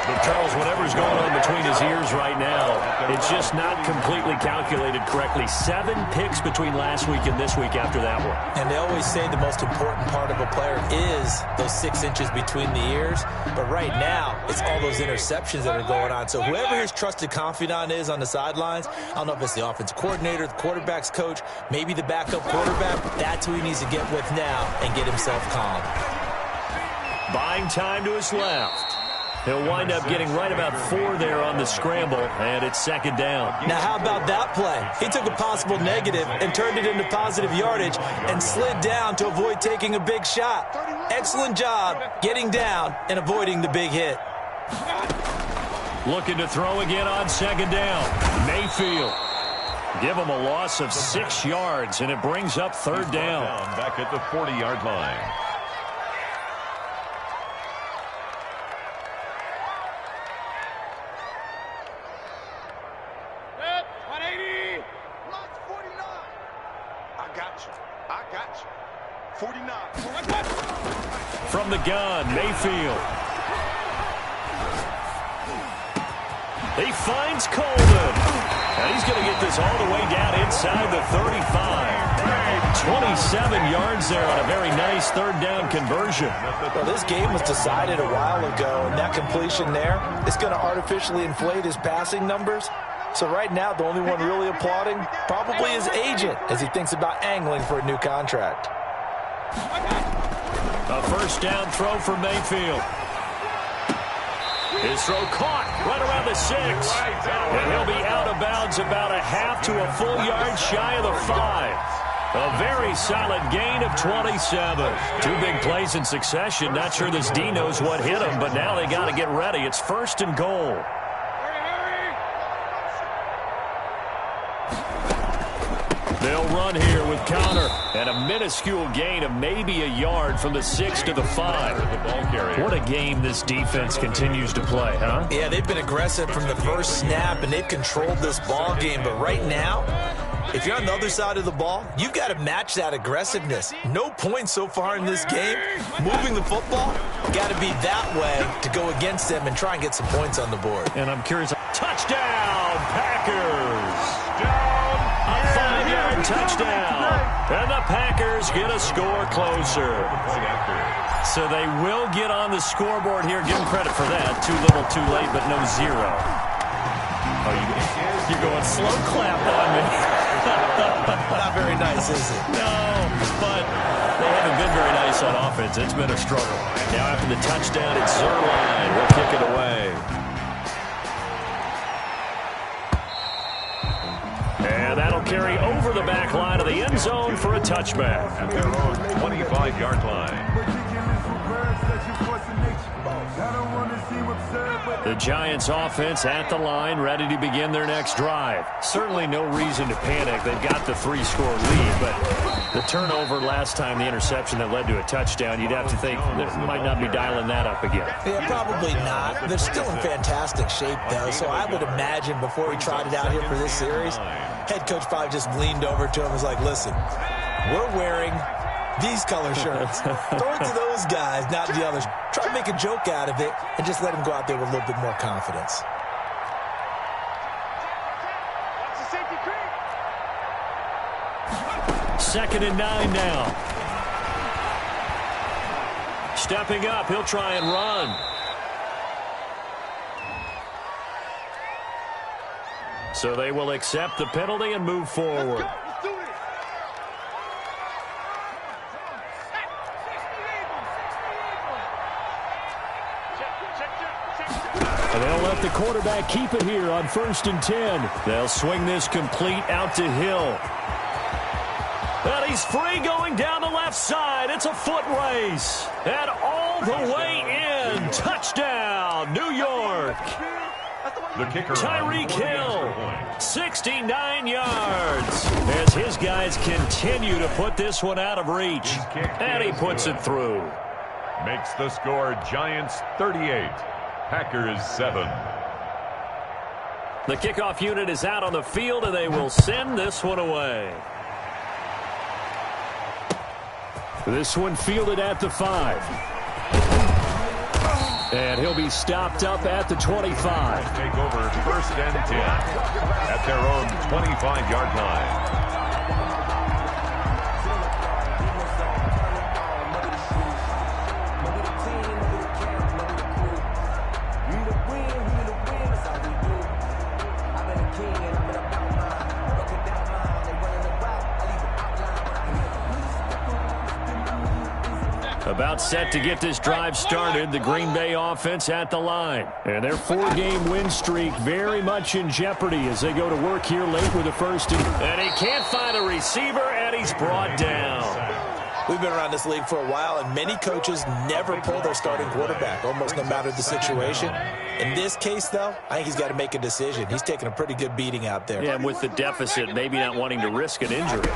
But, Charles, whatever's going on between his ears right now, it's just not completely calculated correctly. 7 picks between last week and this week after that one. And they always say the most important part of a player is those 6 inches between the ears. But right now, it's all those interceptions that are going on. So whoever his trusted confidant is on the sidelines, I don't know if it's the offensive coordinator, the quarterback's coach, maybe the backup quarterback, that's who he needs to get with now and get himself calm. Buying time to his left. He'll wind up getting right about 4 there on the scramble, and it's second down. Now, how about that play? He took a possible negative and turned it into positive yardage and slid down to avoid taking a big shot. Excellent job getting down and avoiding the big hit. Looking to throw again on second down. Mayfield. Give him a loss of 6 yards, and it brings up third down. Back at the 40-yard line. From the gun, Mayfield. He finds Coleman. And he's going to get this all the way down inside the 35. 27 yards there on a very nice third down conversion. Well, this game was decided a while ago, and that completion there is going to artificially inflate his passing numbers. So right now, the only one really applauding probably his agent as he thinks about angling for a new contract. A first down throw for Mayfield. His throw caught right around the 6. And he'll be out of bounds about a half to a full yard shy of the 5. A very solid gain of 27. 2 big plays in succession. Not sure this D knows what hit him, but now they got to get ready. It's first and goal. They'll run here with Connor. And a minuscule gain of maybe a yard from the 6 to the 5. What a game this defense continues to play, huh? Yeah, they've been aggressive from the first snap, and they've controlled this ball game. But right now, if you're on the other side of the ball, you've got to match that aggressiveness. No points so far in this game. Moving the football, got to be that way to go against them and try and get some points on the board. And I'm curious. Touchdown, Packers! A 5-yard touchdown. And the Packers get a score closer. So they will get on the scoreboard here. Give them credit for that. Too little, too late, but no 0. Oh, you're going slow clap on me. Not very nice, is it? No, but they haven't been very nice on offense. It's been a struggle. Now after the touchdown, it's Zerline. We'll kick it away. And that'll carry over the back line of the end zone for a touchback. At their own 25-yard line. The Giants offense at the line, ready to begin their next drive. Certainly no reason to panic. They've got the 3-score lead, but the turnover last time, the interception that led to a touchdown, you'd have to think they might not be dialing that up again. Yeah, probably not. They're still in fantastic shape, though, so I would imagine before he trotted out here for this series, head coach probably just leaned over to him and was like, listen, we're wearing these color shirts. Throw it to those guys, not the others. Try to make a joke out of it and just let them go out there with a little bit more confidence. Second and 9 now. Stepping up, he'll try and run. So they will accept the penalty and move forward. And they'll let the quarterback keep it here on 1st and 10. They'll swing this complete out to Hill. And he's free going down the left side. It's a foot race. And all the way in. Touchdown, New York. The kicker, Tyreek Hill, 69 yards. As his guys continue to put this one out of reach. And he puts it through. Makes the score Giants 38. Packers 7. The kickoff unit is out on the field, and they will send this one away. This one fielded at the 5. And he'll be stopped up at the 25. Take over first and 10 at their own 25-yard line. About set to get this drive started, the Green Bay offense at the line. And their 4-game win streak very much in jeopardy as they go to work here late with the first. And he can't find a receiver, and he's brought down. We've been around this league for a while, and many coaches never pull their starting quarterback, almost no matter the situation. In this case, though, I think he's got to make a decision. He's taking a pretty good beating out there. Yeah, and with the deficit, maybe not wanting to risk an injury.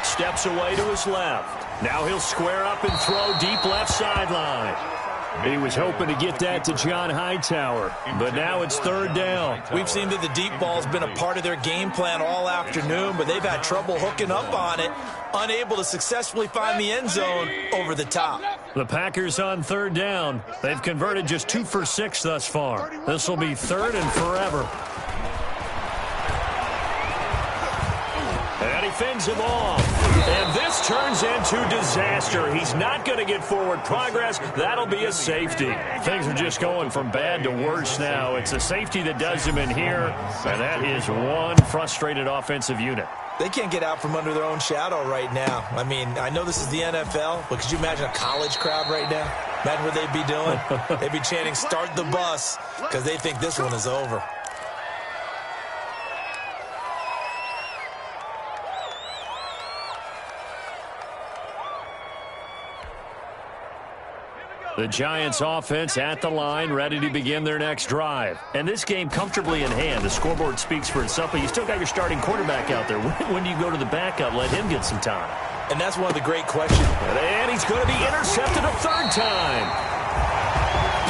Steps away to his left. Now he'll square up and throw deep left sideline. He was hoping to get that to John Hightower, but now it's third down. We've seen that the deep ball's been a part of their game plan all afternoon, but they've had trouble hooking up on it, unable to successfully find the end zone over the top. The Packers on third down. They've converted just 2 for 6 thus far. This will be third and forever. And he fends him off. And this turns into disaster. He's not going to get forward progress. That'll be a safety. Things are just going from bad to worse now. It's a safety that does him in here. And that is one frustrated offensive unit. They can't get out from under their own shadow right now. I mean, I know this is the NFL, but could you imagine a college crowd right now? Imagine what they'd be doing. They'd be chanting, "Start the bus," because they think this one is over. The Giants offense at the line, ready to begin their next drive. And this game comfortably in hand. The scoreboard speaks for itself, but you still got your starting quarterback out there. When do you go to the backup? Let him get some time. And that's one of the great questions. And he's going to be intercepted a third time.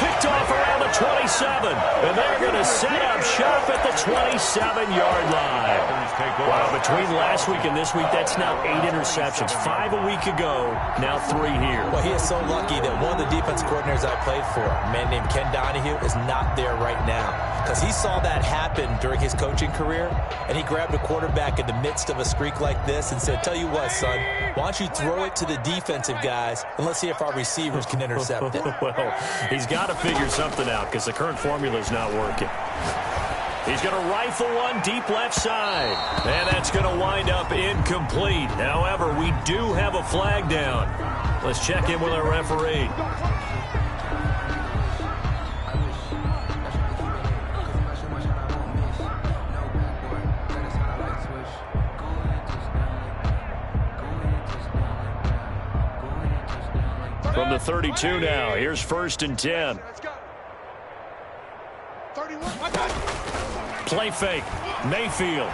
Picked off around the 27. And they're going to set up shop at the 27-yard line. Wow, between last week and this week, that's now 8 interceptions. 5 a week ago, now 3 here. Well, he is so lucky that one of the defense coordinators I played for, a man named Ken Donahue, is not there right now. Because he saw that happen during his coaching career, and he grabbed a quarterback in the midst of a streak like this and said, "Tell you what, son, why don't you throw it to the defensive guys, and let's see if our receivers can intercept it." Well, he's got to figure something out because the current formula is not working. He's going to rifle one deep left side. And that's going to wind up incomplete. However, we do have a flag down. Let's check in with our referee. From the 32 now, here's first and 10. Play fake. Mayfield.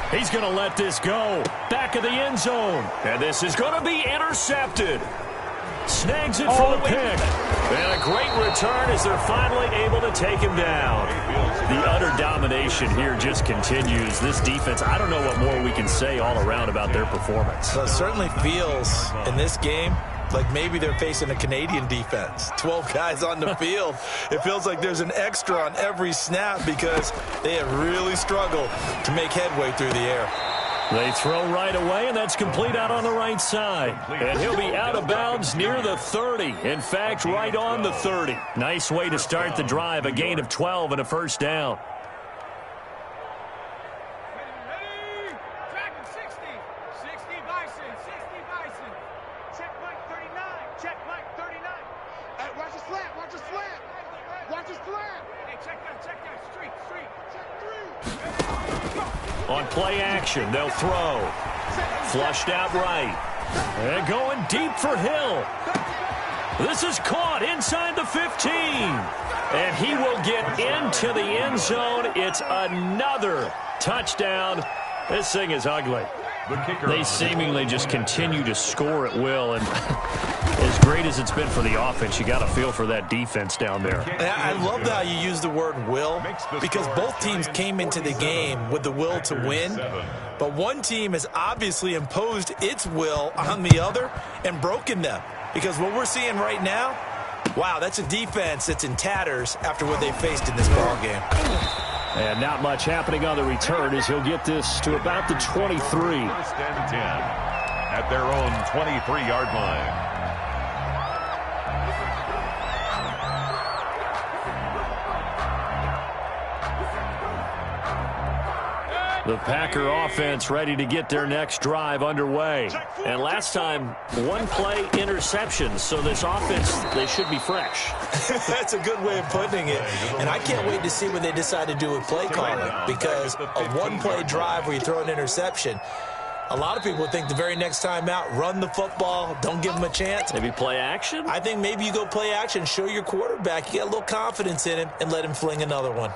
He's going to let this go. Back of the end zone. And this is going to be intercepted. Snags it for the pick. And a great return as they're finally able to take him down. The utter domination here just continues. This defense, I don't know what more we can say all around about their performance. Well, it certainly feels in this game like maybe they're facing a Canadian defense. 12 guys on the field. It feels like there's an extra on every snap because they have really struggled to make headway through the air. They throw right away, and that's complete out on the right side. And he'll be out of bounds near the 30. In fact, right on the 30. Nice way to start the drive. A gain of 12 and a first down. On play action, they'll throw. Flushed out right. And going deep for Hill. This is caught inside the 15. And he will get into the end zone. It's another touchdown. This thing is ugly. They seemingly just continue to score at will. And as great as it's been for the offense, you got to feel for that defense down there. I love how you use the word will, because both teams came into the game with the will to win, but one team has obviously imposed its will on the other and broken them. Because what we're seeing right now, wow, that's a defense that's in tatters after what they faced in this ball game. And not much happening on the return as he'll get this to about the 23. First and 10 at their own 23-yard line. The Packer offense ready to get their next drive underway. And last time, one-play interceptions. So this offense, they should be fresh. That's a good way of putting it. And I can't wait to see what they decide to do with play calling, because a one-play drive where you throw an interception, a lot of people think the very next time out, run the football, don't give them a chance. Maybe play action? I think maybe you go play action, show your quarterback you got a little confidence in him, and let him fling another one.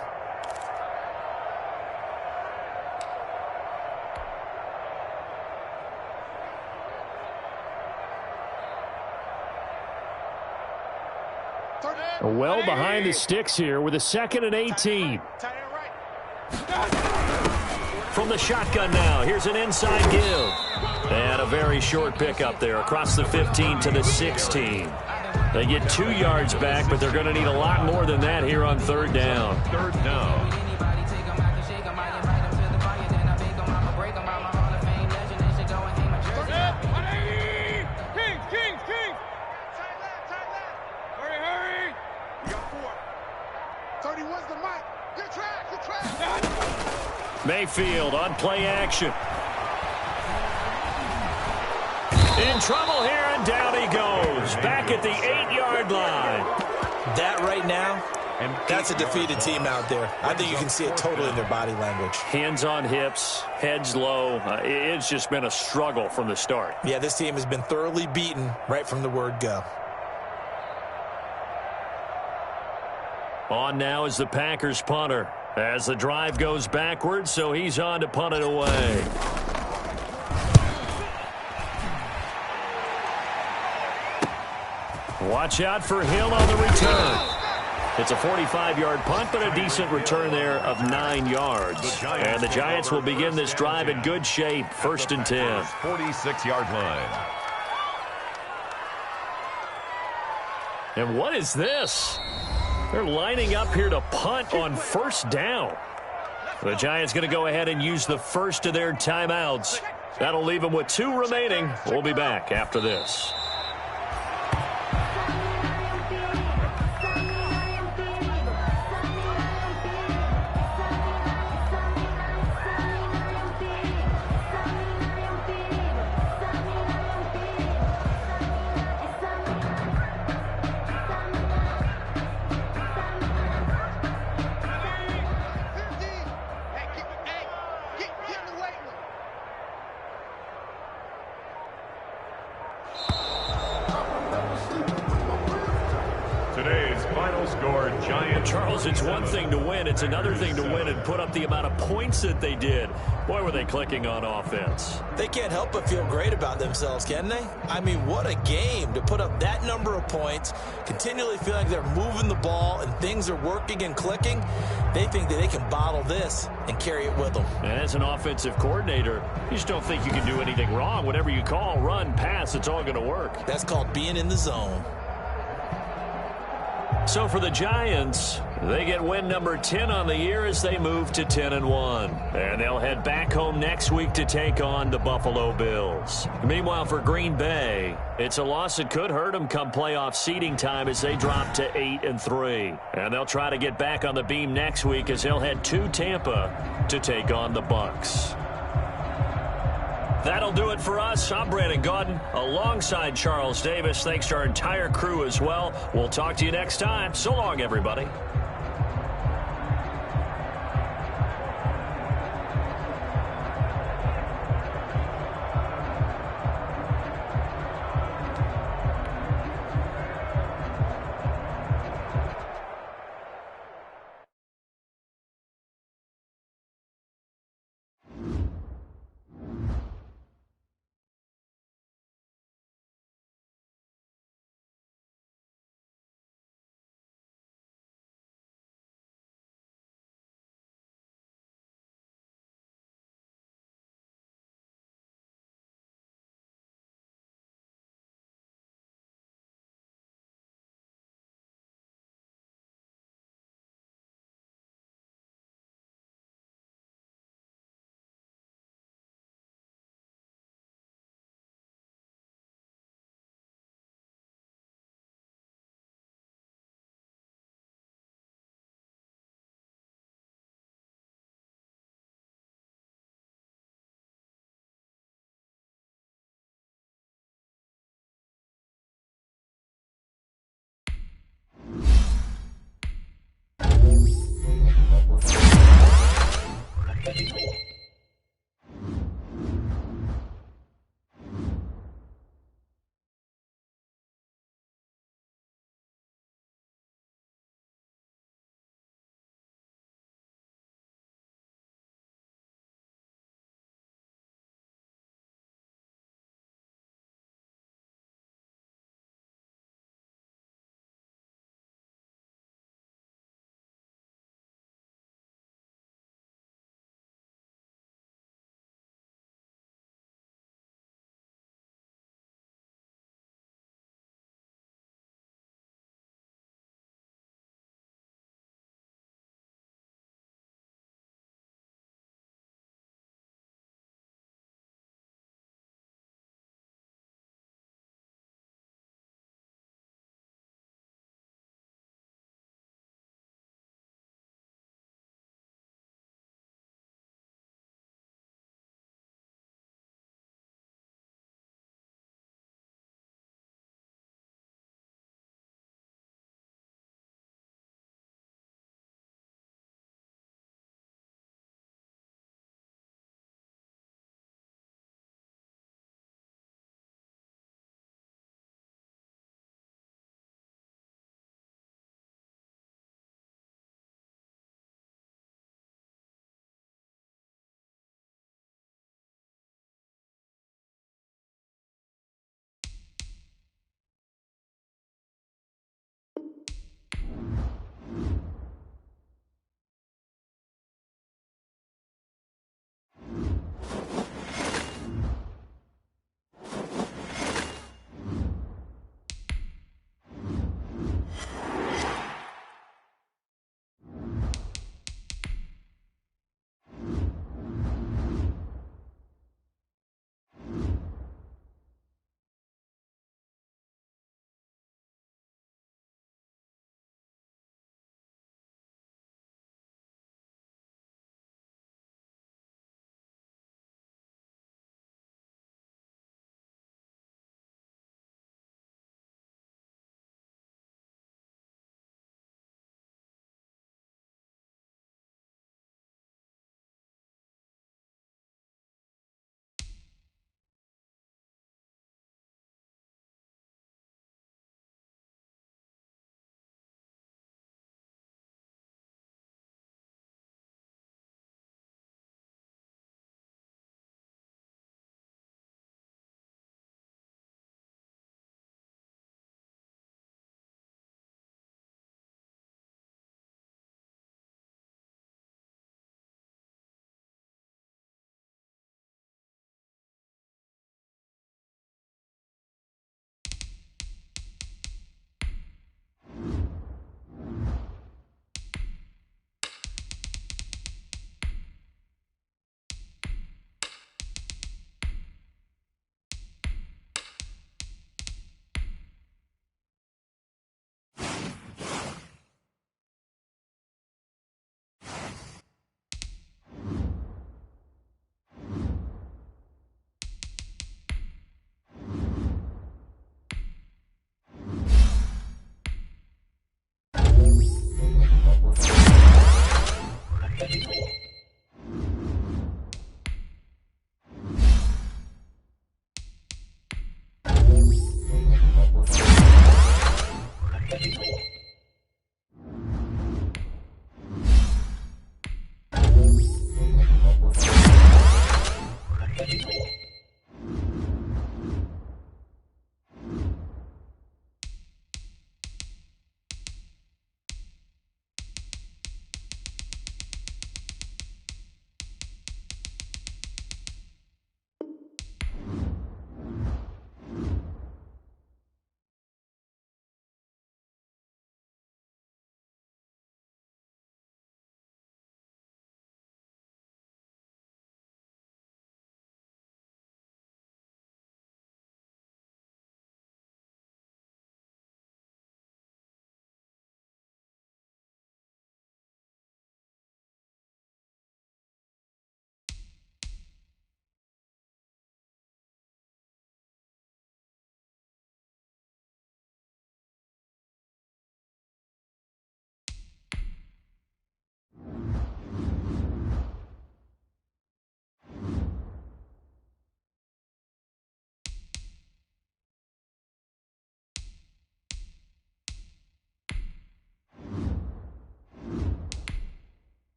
Well behind the sticks here with a 2nd and 18. From the shotgun now, here's an inside give. And a very short pickup there across the 15 to the 16. They get 2 yards back, but they're going to need a lot more than that here on 3rd down. 3rd down. Mayfield on play action. In trouble here, and down he goes. Back at the 8-yard line. That right now, that's a defeated team out there. I think you can see it totally in their body language. Hands on hips, heads low. It's just been a struggle from the start. Yeah, this team has been thoroughly beaten right from the word go. On now is the Packers punter. As the drive goes backwards, so he's on to punt it away. Watch out for Hill on the return. It's a 45-yard punt, but a decent return there of 9 yards. And the Giants will begin this drive in good shape, 1st and 10. 46-yard line. And what is this? They're lining up here to punt on 1st down. The Giants going to go ahead and use the first of their timeouts. That'll leave them with 2 remaining. We'll be back after this. Charles, it's one thing to win. It's another thing to win and put up the amount of points that they did. Boy, were they clicking on offense. They can't help but feel great about themselves, can they? I mean, what a game to put up that number of points, continually feel like they're moving the ball and things are working and clicking. They think that they can bottle this and carry it with them. And as an offensive coordinator, you just don't think you can do anything wrong. Whatever you call, run, pass, it's all going to work. That's called being in the zone. So for the Giants, they get win number 10 on the year as they move to 10-1. And they'll head back home next week to take on the Buffalo Bills. Meanwhile, for Green Bay, it's a loss that could hurt them come playoff seeding time as they drop to 8-3. And they'll try to get back on the beam next week as they'll head to Tampa to take on the Bucs. That'll do it for us. I'm Brandon Gaudin alongside Charles Davis. Thanks to our entire crew as well. We'll talk to you next time. So long, everybody.